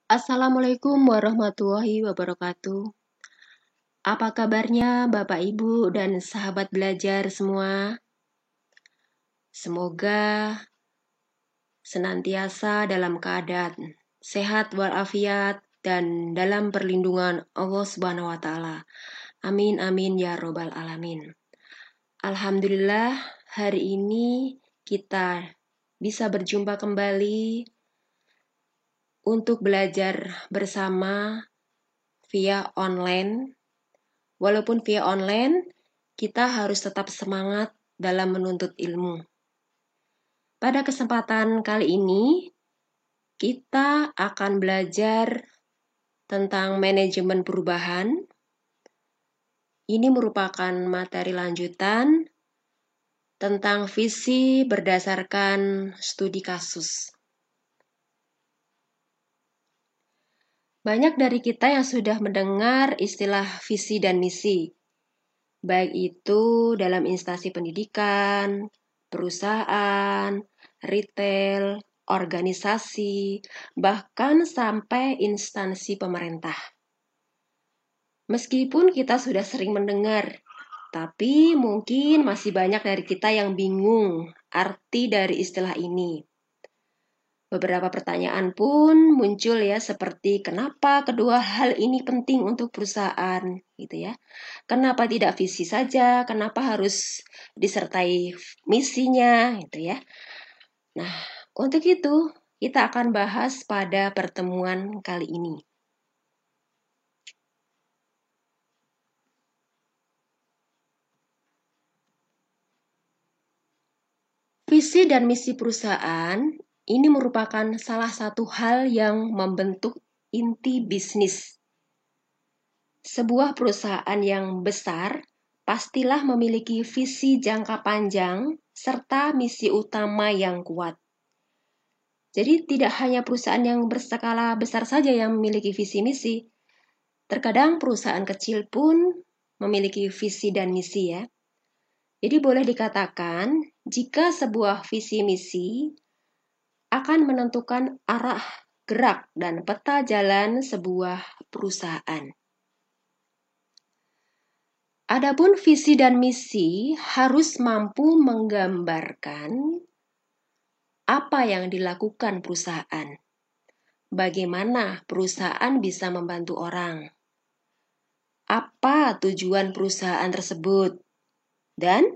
Assalamualaikum warahmatullahi wabarakatuh. Apa kabarnya Bapak Ibu dan sahabat belajar semua? Semoga senantiasa dalam keadaan sehat walafiat dan dalam perlindungan Allah Subhanahu wa taala. Amin amin ya robbal alamin. Alhamdulillah, hari ini kita bisa berjumpa kembali untuk belajar bersama via online. Walaupun via online, kita harus tetap semangat dalam menuntut ilmu. Pada kesempatan kali ini, kita akan belajar tentang manajemen perubahan. Ini merupakan materi lanjutan tentang visi berdasarkan studi kasus. Banyak dari kita yang sudah mendengar istilah visi dan misi, baik itu dalam instansi pendidikan, perusahaan, retail, organisasi, bahkan sampai instansi pemerintah. Meskipun kita sudah sering mendengar, tapi mungkin masih banyak dari kita yang bingung arti dari istilah ini. Beberapa pertanyaan pun muncul ya, seperti kenapa kedua hal ini penting untuk perusahaan, gitu ya. Kenapa tidak visi saja? Kenapa harus disertai misinya, gitu ya. Nah, untuk itu kita akan bahas pada pertemuan kali ini. Visi dan misi perusahaan ini merupakan salah satu hal yang membentuk inti bisnis. Sebuah perusahaan yang besar pastilah memiliki visi jangka panjang serta misi utama yang kuat. Jadi tidak hanya perusahaan yang berskala besar saja yang memiliki visi misi. Terkadang perusahaan kecil pun memiliki visi dan misi ya. Jadi boleh dikatakan jika sebuah visi misi akan menentukan arah gerak dan peta jalan sebuah perusahaan. Adapun visi dan misi harus mampu menggambarkan apa yang dilakukan perusahaan, bagaimana perusahaan bisa membantu orang, apa tujuan perusahaan tersebut, dan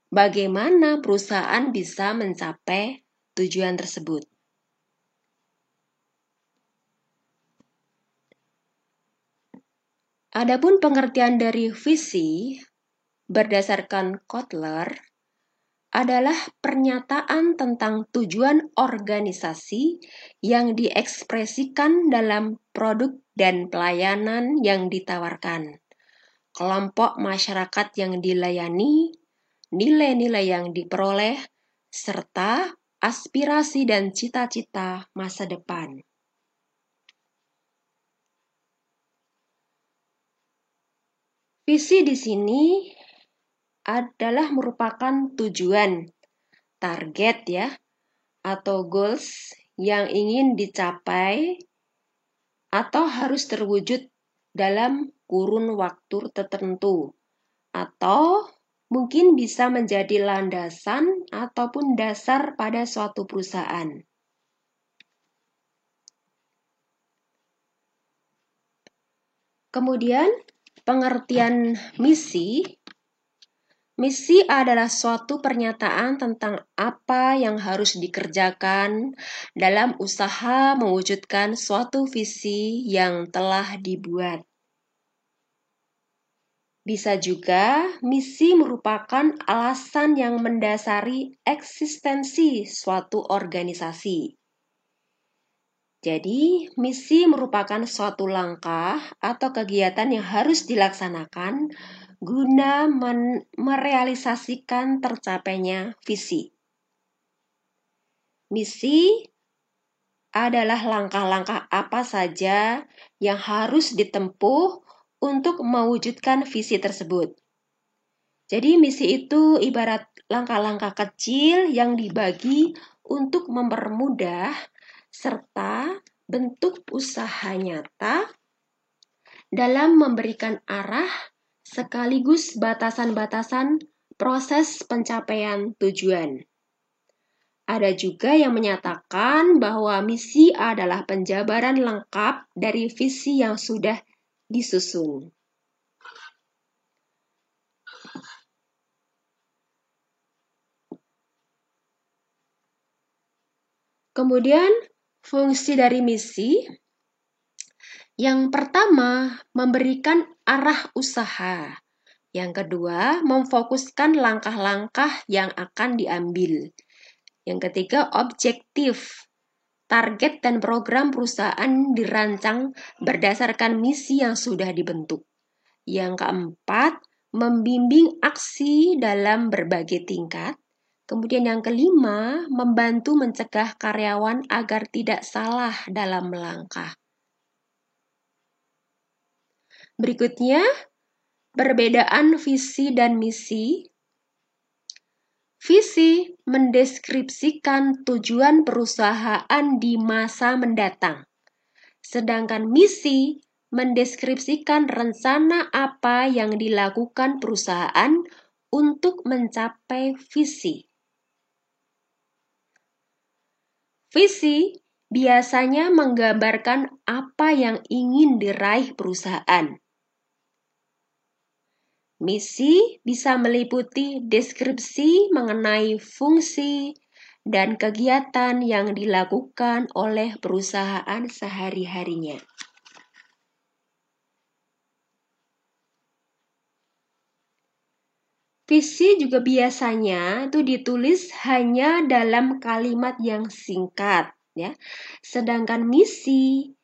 bagaimana perusahaan bisa mencapai tujuan tersebut. Adapun pengertian dari visi berdasarkan Kotler adalah pernyataan tentang tujuan organisasi yang diekspresikan dalam produk dan pelayanan yang ditawarkan, kelompok masyarakat yang dilayani, nilai-nilai yang diperoleh, serta aspirasi dan cita-cita masa depan. Visi di sini adalah merupakan tujuan, target ya, atau goals yang ingin dicapai atau harus terwujud dalam kurun waktu tertentu, atau mungkin bisa menjadi landasan ataupun dasar pada suatu perusahaan. Kemudian, pengertian misi. Misi adalah suatu pernyataan tentang apa yang harus dikerjakan dalam usaha mewujudkan suatu visi yang telah dibuat. Bisa juga misi merupakan alasan yang mendasari eksistensi suatu organisasi. Jadi, misi merupakan suatu langkah atau kegiatan yang harus dilaksanakan guna merealisasikan tercapainya visi. Misi adalah langkah-langkah apa saja yang harus ditempuh untuk mewujudkan visi tersebut. Jadi misi itu ibarat langkah-langkah kecil yang dibagi untuk mempermudah serta bentuk usaha nyata dalam memberikan arah sekaligus batasan-batasan proses pencapaian tujuan. Ada juga yang menyatakan bahwa misi adalah penjabaran lengkap dari visi yang sudah disusun. Kemudian, fungsi dari misi yang pertama, memberikan arah usaha. Yang kedua, memfokuskan langkah-langkah yang akan diambil. Yang ketiga, objektif. Target dan program perusahaan dirancang berdasarkan misi yang sudah dibentuk. Yang keempat, membimbing aksi dalam berbagai tingkat. Kemudian yang kelima, membantu mencegah karyawan agar tidak salah dalam melangkah. Berikutnya, perbedaan visi dan misi. Visi mendeskripsikan tujuan perusahaan di masa mendatang, sedangkan misi mendeskripsikan rencana apa yang dilakukan perusahaan untuk mencapai visi. Visi biasanya menggambarkan apa yang ingin diraih perusahaan. Misi bisa meliputi deskripsi mengenai fungsi dan kegiatan yang dilakukan oleh perusahaan sehari-harinya. Visi juga biasanya itu ditulis hanya dalam kalimat yang singkat, ya. Sedangkan misi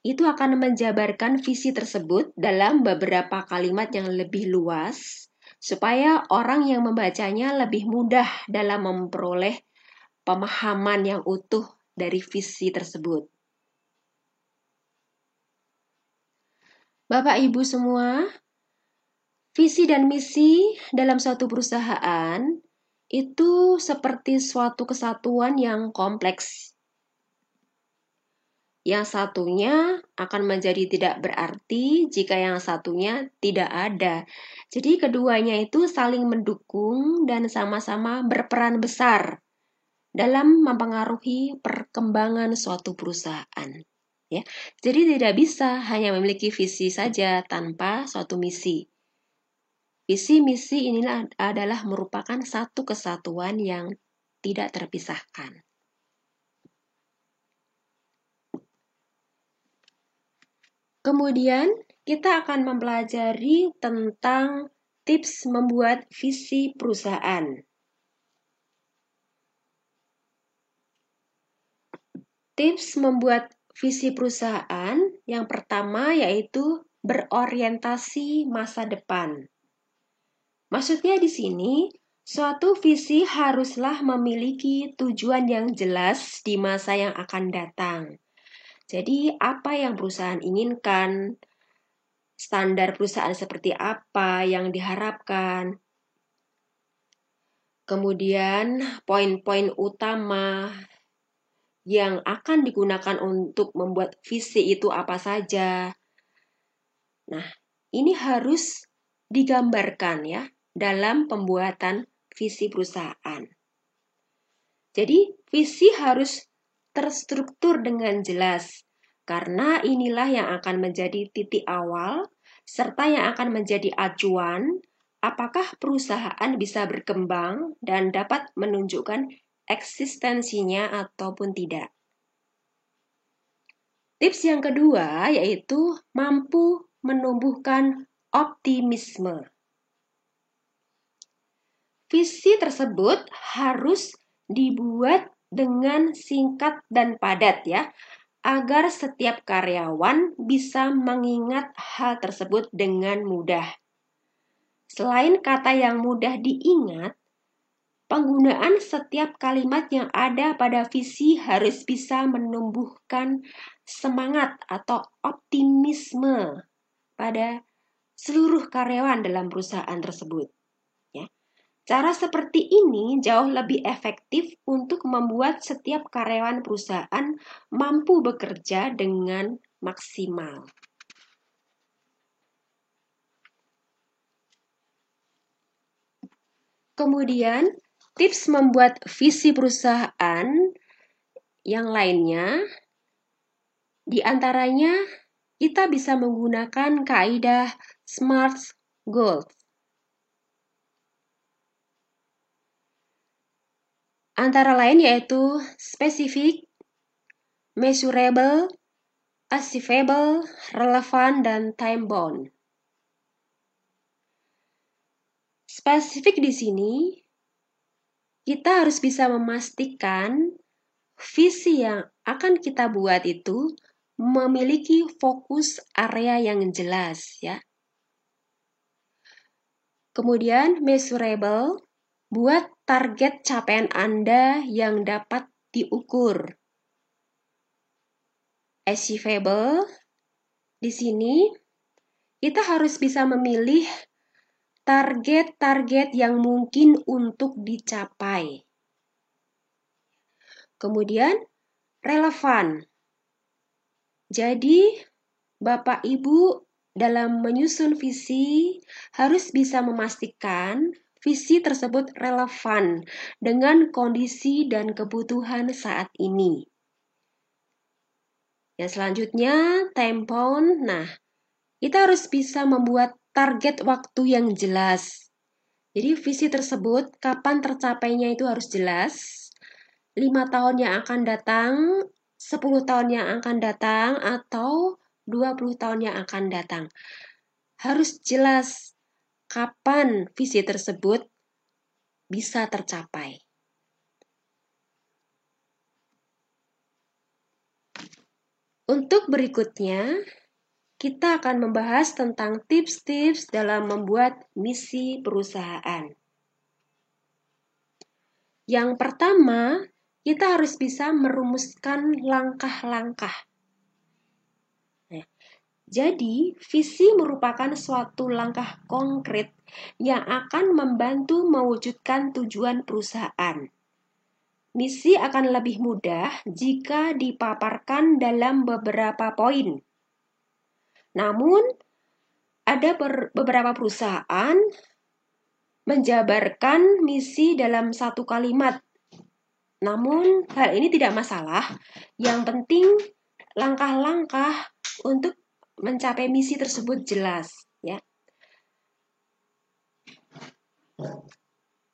itu akan menjabarkan visi tersebut dalam beberapa kalimat yang lebih luas, supaya orang yang membacanya lebih mudah dalam memperoleh pemahaman yang utuh dari visi tersebut. Bapak Ibu semua, visi dan misi dalam suatu perusahaan itu seperti suatu kesatuan yang kompleks. Yang satunya akan menjadi tidak berarti jika yang satunya tidak ada. Jadi keduanya itu saling mendukung dan sama-sama berperan besar dalam mempengaruhi perkembangan suatu perusahaan. Ya, jadi tidak bisa hanya memiliki visi saja tanpa suatu misi. Visi misi inilah adalah merupakan satu kesatuan yang tidak terpisahkan. Kemudian kita akan mempelajari tentang tips membuat visi perusahaan. Tips membuat visi perusahaan yang pertama yaitu berorientasi masa depan. Maksudnya di sini, suatu visi haruslah memiliki tujuan yang jelas di masa yang akan datang. Jadi, apa yang perusahaan inginkan, standar perusahaan seperti apa yang diharapkan, kemudian poin-poin utama yang akan digunakan untuk membuat visi itu apa saja. Nah, ini harus digambarkan ya dalam pembuatan visi perusahaan. Jadi, visi harus terstruktur dengan jelas, karena inilah yang akan menjadi titik awal, serta yang akan menjadi acuan apakah perusahaan bisa berkembang dan dapat menunjukkan eksistensinya ataupun tidak. Tips yang kedua yaitu mampu menumbuhkan optimisme. Visi tersebut harus dibuat dengan singkat dan padat ya, agar setiap karyawan bisa mengingat hal tersebut dengan mudah. Selain kata yang mudah diingat, penggunaan setiap kalimat yang ada pada visi harus bisa menumbuhkan semangat atau optimisme pada seluruh karyawan dalam perusahaan tersebut. Ya. Cara seperti ini jauh lebih efektif untuk membuat setiap karyawan perusahaan mampu bekerja dengan maksimal. Kemudian, tips membuat visi perusahaan yang lainnya, di antaranya kita bisa menggunakan kaidah SMART Goals. Antara lain yaitu specific, measurable, achievable, relevant, dan time-bound. Spesifik di sini, kita harus bisa memastikan visi yang akan kita buat itu memiliki fokus area yang jelas, ya. Kemudian measurable, buat target capaian Anda yang dapat diukur. Achievable, di sini kita harus bisa memilih target-target yang mungkin untuk dicapai. Kemudian relevan. Jadi, Bapak Ibu dalam menyusun visi harus bisa memastikan visi tersebut relevan dengan kondisi dan kebutuhan saat ini. Yang selanjutnya, time-bound. Nah, kita harus bisa membuat target waktu yang jelas. Jadi visi tersebut kapan tercapainya itu harus jelas. 5 tahun yang akan datang, 10 tahun yang akan datang, atau 20 tahun yang akan datang. Harus jelas kapan visi tersebut bisa tercapai. Untuk berikutnya, kita akan membahas tentang tips-tips dalam membuat misi perusahaan. Yang pertama, kita harus bisa merumuskan langkah-langkah. Jadi, visi merupakan suatu langkah konkret yang akan membantu mewujudkan tujuan perusahaan. Misi akan lebih mudah jika dipaparkan dalam beberapa poin. Namun, ada beberapa perusahaan menjabarkan misi dalam satu kalimat. Namun, hal ini tidak masalah. Yang penting, langkah-langkah untuk mencapai misi tersebut jelas, ya.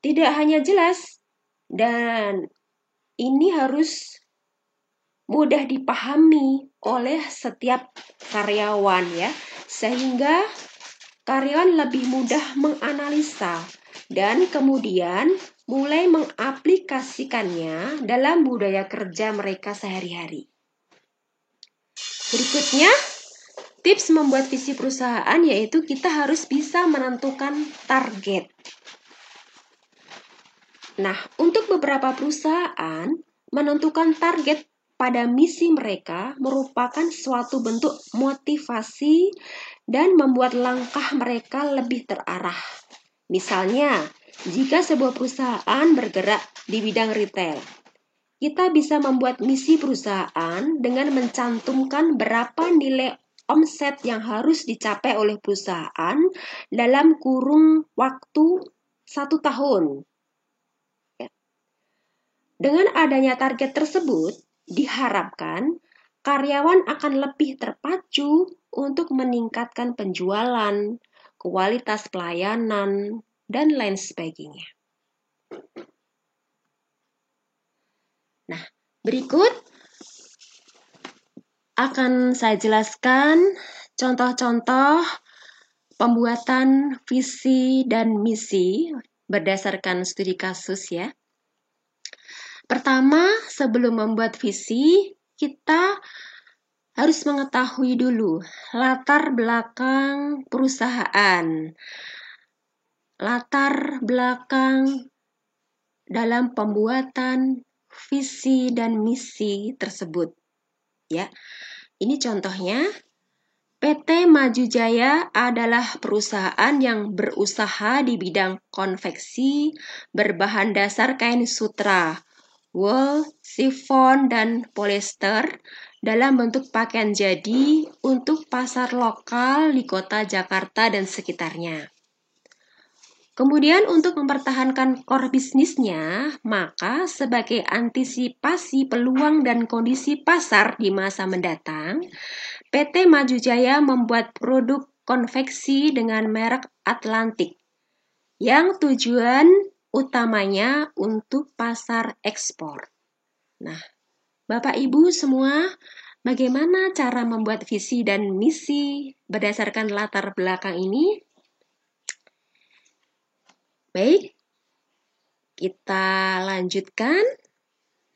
Tidak hanya jelas, dan ini harus mudah dipahami oleh setiap karyawan, ya, sehingga karyawan lebih mudah menganalisa dan kemudian mulai mengaplikasikannya dalam budaya kerja mereka sehari-hari. Berikutnya, tips membuat visi perusahaan yaitu kita harus bisa menentukan target. Nah, untuk beberapa perusahaan, menentukan target pada misi mereka merupakan suatu bentuk motivasi dan membuat langkah mereka lebih terarah. Misalnya, jika sebuah perusahaan bergerak di bidang retail, kita bisa membuat misi perusahaan dengan mencantumkan berapa nilai omset yang harus dicapai oleh perusahaan dalam kurun waktu 1 tahun. Dengan adanya target tersebut, diharapkan karyawan akan lebih terpacu untuk meningkatkan penjualan, kualitas pelayanan, dan lain sebagainya. Nah, berikut akan saya jelaskan contoh-contoh pembuatan visi dan misi berdasarkan studi kasus, ya. Pertama, sebelum membuat visi, kita harus mengetahui dulu latar belakang perusahaan, latar belakang dalam pembuatan visi dan misi tersebut, ya. Ini contohnya, PT Maju Jaya adalah perusahaan yang berusaha di bidang konveksi berbahan dasar kain sutra, wool, chiffon, dan polyester dalam bentuk pakaian jadi untuk pasar lokal di kota Jakarta dan sekitarnya. Kemudian untuk mempertahankan core bisnisnya, maka sebagai antisipasi peluang dan kondisi pasar di masa mendatang, PT Maju Jaya membuat produk konveksi dengan merek Atlantik yang tujuan utamanya untuk pasar ekspor. Nah, Bapak Ibu semua, bagaimana cara membuat visi dan misi berdasarkan latar belakang ini? Baik, kita lanjutkan.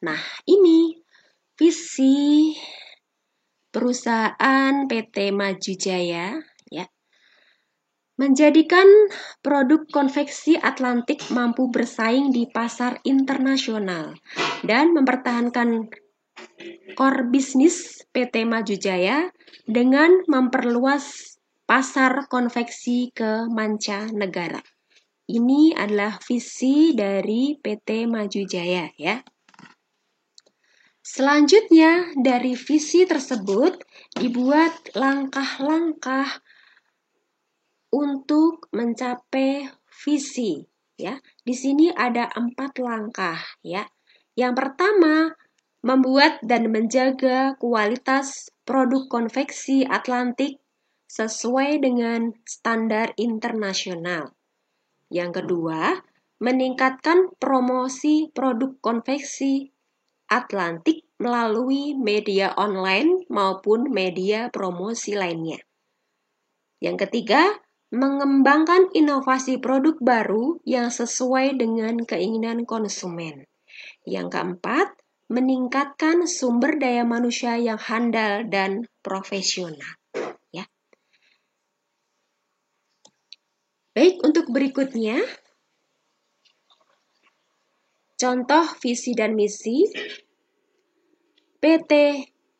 Nah, ini visi perusahaan PT Maju Jaya, ya. Menjadikan produk konveksi Atlantik mampu bersaing di pasar internasional dan mempertahankan core bisnis PT Maju Jaya dengan memperluas pasar konveksi ke mancanegara. Ini adalah visi dari PT Maju Jaya, ya. Selanjutnya, dari visi tersebut dibuat langkah-langkah untuk mencapai visi, ya. Di sini ada 4 langkah, ya. Yang pertama, membuat dan menjaga kualitas produk konveksi Atlantik sesuai dengan standar internasional. Yang kedua, meningkatkan promosi produk konveksi Atlantik melalui media online maupun media promosi lainnya. Yang ketiga, mengembangkan inovasi produk baru yang sesuai dengan keinginan konsumen. Yang keempat, meningkatkan sumber daya manusia yang handal dan profesional. Ya. Baik, untuk berikutnya, contoh visi dan misi PT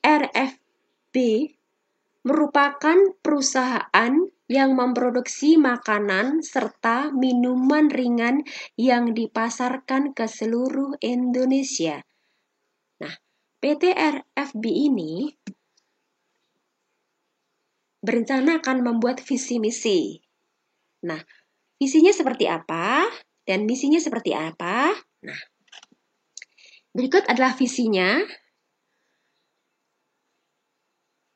RFB merupakan perusahaan yang memproduksi makanan serta minuman ringan yang dipasarkan ke seluruh Indonesia. Nah, PT RFB ini berencana akan membuat visi misi. Nah, visinya seperti apa dan misinya seperti apa? Nah, berikut adalah visinya.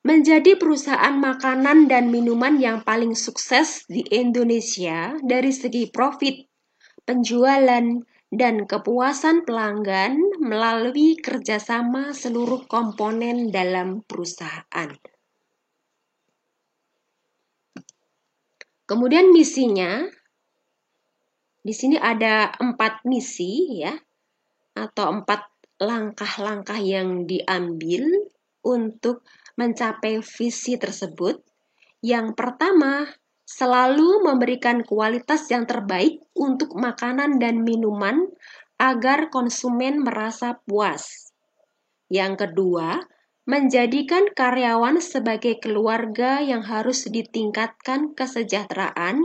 Menjadi perusahaan makanan dan minuman yang paling sukses di Indonesia dari segi profit, penjualan, dan kepuasan pelanggan melalui kerjasama seluruh komponen dalam perusahaan. Kemudian misinya, di sini ada 4 misi, ya, atau 4 langkah-langkah yang diambil untuk mencapai visi tersebut. Yang pertama, selalu memberikan kualitas yang terbaik untuk makanan dan minuman agar konsumen merasa puas. Yang kedua, menjadikan karyawan sebagai keluarga yang harus ditingkatkan kesejahteraan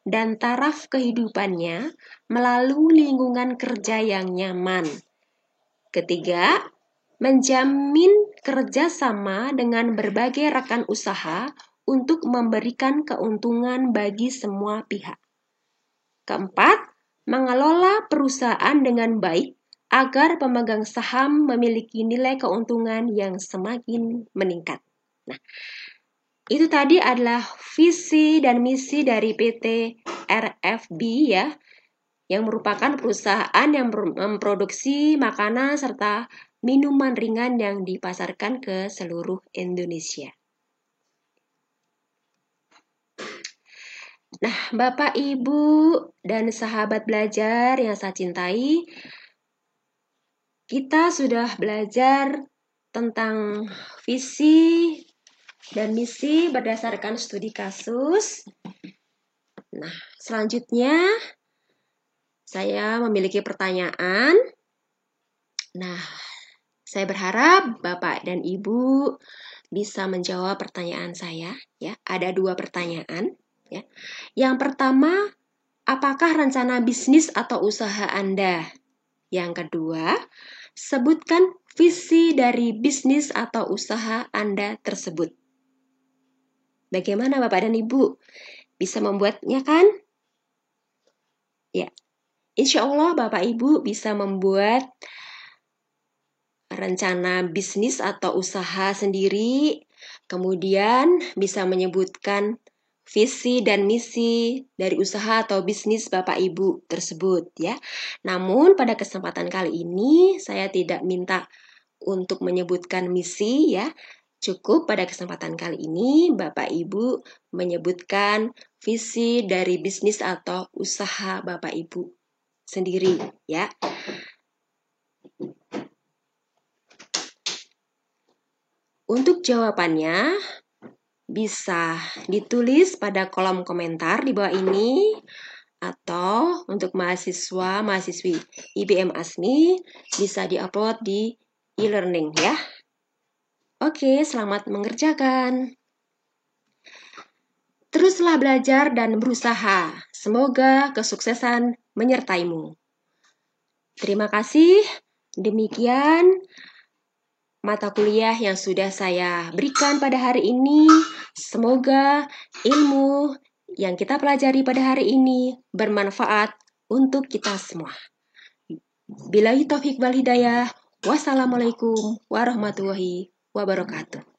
dan taraf kehidupannya melalui lingkungan kerja yang nyaman. Ketiga, menjamin kerjasama dengan berbagai rekan usaha untuk memberikan keuntungan bagi semua pihak. Keempat, mengelola perusahaan dengan baik agar pemegang saham memiliki nilai keuntungan yang semakin meningkat. Nah, itu tadi adalah visi dan misi dari PT RFB, ya, yang merupakan perusahaan yang memproduksi makanan serta minuman ringan yang dipasarkan ke seluruh Indonesia. Nah, Bapak, Ibu, dan sahabat belajar yang saya cintai, kita sudah belajar tentang visi dan misi berdasarkan studi kasus. Nah, selanjutnya saya memiliki pertanyaan. Nah, saya berharap Bapak dan Ibu bisa menjawab pertanyaan saya ya. Ada 2 pertanyaan ya. Yang pertama, apakah rencana bisnis atau usaha Anda? Yang kedua, sebutkan visi dari bisnis atau usaha Anda tersebut. Bagaimana Bapak dan Ibu? Bisa membuatnya kan? Ya, insya Allah Bapak Ibu bisa membuat rencana bisnis atau usaha sendiri, kemudian bisa menyebutkan visi dan misi dari usaha atau bisnis Bapak Ibu tersebut ya. Namun pada kesempatan kali ini saya tidak minta untuk menyebutkan misi ya. Cukup pada kesempatan kali ini Bapak Ibu menyebutkan visi dari bisnis atau usaha Bapak Ibu sendiri ya. Untuk jawabannya bisa ditulis pada kolom komentar di bawah ini, atau untuk mahasiswa-mahasiswi IBM ASMI bisa diupload di e-learning ya. Oke, selamat mengerjakan. Teruslah belajar dan berusaha. Semoga kesuksesan menyertaimu. Terima kasih. Demikian mata kuliah yang sudah saya berikan pada hari ini. Semoga ilmu yang kita pelajari pada hari ini bermanfaat untuk kita semua. Billahi taufiq wal hidayah. Wassalamualaikum warahmatullahi wabarakatuh.